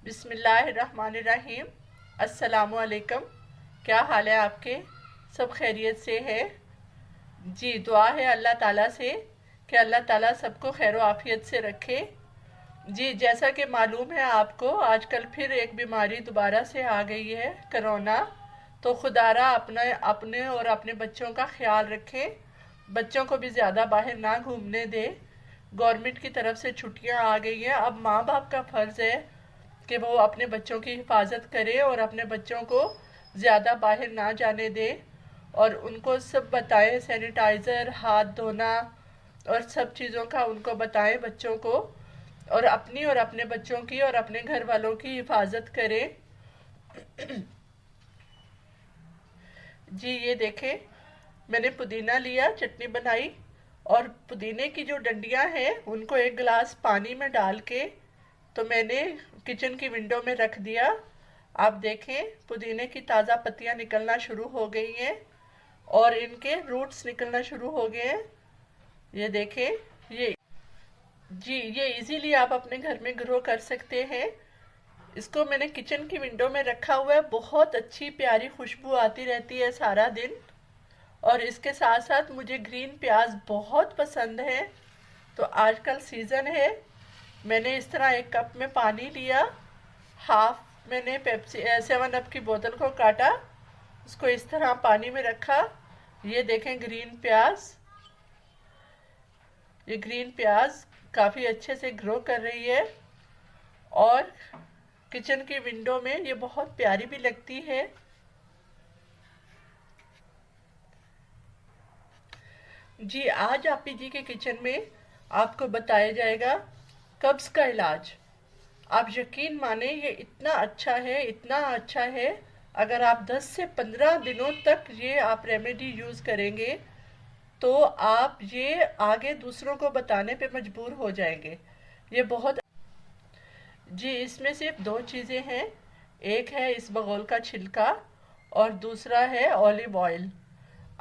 बिस्मिल्लाहिर्रहमानिर्रहीम। अस्सलामु अलैकुम। क्या हाल है आपके? सब खैरियत से है जी। दुआ है अल्लाह ताला से कि अल्लाह ताला सबको खैर आफियत से रखे जी। जैसा कि मालूम है आपको, आजकल फिर एक बीमारी दोबारा से आ गई है, कोरोना। तो खुदारा अपने अपने और अपने बच्चों का ख्याल रखें। बच्चों को भी ज़्यादा बाहर ना घूमने दें। गवर्नमेंट की तरफ से छुट्टियां आ गई हैं। अब माँ बाप का फ़र्ज़ है कि वो अपने बच्चों की हिफाजत करें और अपने बच्चों को ज़्यादा बाहर ना जाने दें और उनको सब बताएं, सैनिटाइज़र, हाथ धोना और सब चीज़ों का उनको बताएं बच्चों को। और अपनी और अपने बच्चों की और अपने घर वालों की हिफाजत करें जी। ये देखें, मैंने पुदीना लिया, चटनी बनाई और पुदीने की जो डंडियां हैं उनको एक गिलास पानी में डाल के तो मैंने किचन की विंडो में रख दिया। आप देखें, पुदीने की ताज़ा पत्तियां निकलना शुरू हो गई हैं और इनके रूट्स निकलना शुरू हो गए हैं। ये देखें, ये जी, ये इजीली आप अपने घर में ग्रो कर सकते हैं। इसको मैंने किचन की विंडो में रखा हुआ है। बहुत अच्छी प्यारी खुशबू आती रहती है सारा दिन। और इसके साथ साथ मुझे ग्रीन प्याज बहुत पसंद है। तो आजकल सीज़न है। मैंने इस तरह एक कप में पानी लिया, हाफ मैंने पेप्सी 7 अप की बोतल को काटा, उसको इस तरह पानी में रखा। ये देखें ग्रीन प्याज, ये ग्रीन प्याज काफ़ी अच्छे से ग्रो कर रही है और किचन की विंडो में ये बहुत प्यारी भी लगती है जी। आज आपी जी के किचन में आपको बताया जाएगा कब्ज़ का इलाज। आप यकीन माने, ये इतना अच्छा है, इतना अच्छा है। अगर आप 10 से 15 दिनों तक ये आप रेमेडी यूज़ करेंगे तो आप ये आगे दूसरों को बताने पे मजबूर हो जाएंगे। ये बहुत जी। इसमें सिर्फ 2 चीज़ें हैं। एक है इसबगोल का छिलका और दूसरा है ऑलिव ऑयल।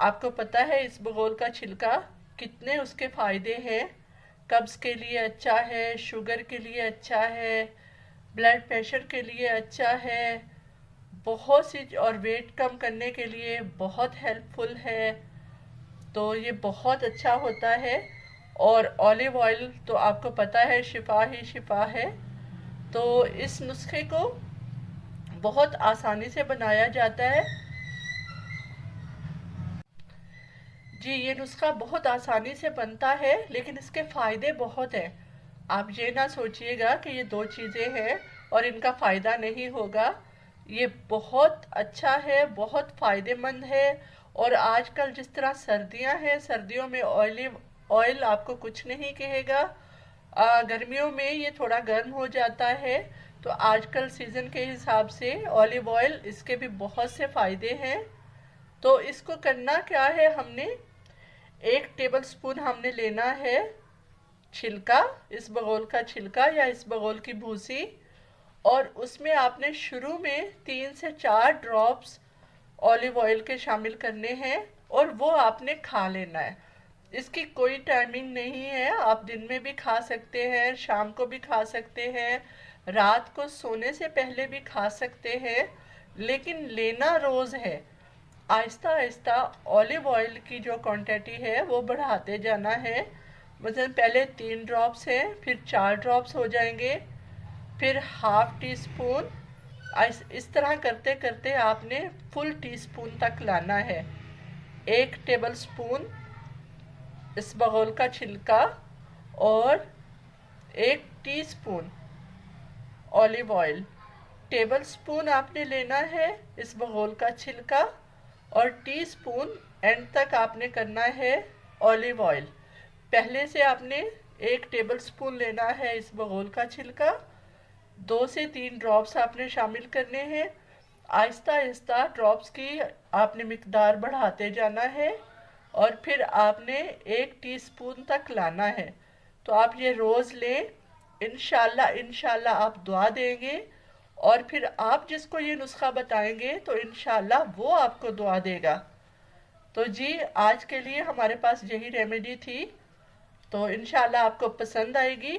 आपको पता है इसबगोल का छिलका कितने उसके फ़ायदे हैं। कब्ज़ के लिए अच्छा है, शुगर के लिए अच्छा है, ब्लड प्रेशर के लिए अच्छा है, बहुत सी और वेट कम करने के लिए बहुत हेल्पफुल है। तो ये बहुत अच्छा होता है। और ऑलिव ऑयल तो आपको पता है शिफा ही शिफा है। तो इस नुस्खे को बहुत आसानी से बनाया जाता है जी। ये नुस्खा बहुत आसानी से बनता है लेकिन इसके फ़ायदे बहुत हैं। आप ये ना सोचिएगा कि ये 2 चीज़ें हैं और इनका फ़ायदा नहीं होगा। ये बहुत अच्छा है, बहुत फ़ायदेमंद है। और आजकल जिस तरह सर्दियां हैं, सर्दियों में ऑलिव ऑयल आपको कुछ नहीं कहेगा। गर्मियों में ये थोड़ा गर्म हो जाता है। तो आजकल सीज़न के हिसाब से ऑलिव ऑयल, इसके भी बहुत से फ़ायदे हैं। तो इसको करना क्या है, हमने 1 टेबल स्पून हमने लेना है छिलका, इसबगोल का छिलका या इसबगोल की भूसी। और उसमें आपने शुरू में 3 से 4 ड्रॉप्स ऑलिव ऑयल के शामिल करने हैं और वो आपने खा लेना है। इसकी कोई टाइमिंग नहीं है। आप दिन में भी खा सकते हैं, शाम को भी खा सकते हैं, रात को सोने से पहले भी खा सकते हैं, लेकिन लेना रोज़ है। आहिस्ता आहिस्ता ऑलिव ऑयल की जो क्वांटिटी है वो बढ़ाते जाना है। मतलब पहले 3 ड्रॉप्स हैं, फिर 4 ड्रॉप्स हो जाएंगे, फिर हाफ टी स्पून। इस तरह करते करते आपने फुल टीस्पून तक लाना है। 1 टेबल स्पून इसबगोल का छिलका और 1 teaspoon olive oil. Table spoon आपने लेना है इसबगोल का छिलका और टीस्पून एंड तक आपने करना है ऑलिव ऑयल। पहले से आपने 1 टेबल स्पून लेना है इसबगोल का छिलका, 2 से 3 ड्रॉप्स आपने शामिल करने हैं। आहिस्ता आहिस्ता ड्रॉप्स की आपने मिकदार बढ़ाते जाना है और फिर आपने 1 टीस्पून तक लाना है। तो आप ये रोज़ लें। इंशाल्लाह इंशाल्लाह आप दुआ देंगे और फिर आप जिसको ये नुस्खा बताएंगे तो इंशाल्लाह वो आपको दुआ देगा। तो जी, आज के लिए हमारे पास यही रेमेडी थी। तो इंशाल्लाह आपको पसंद आएगी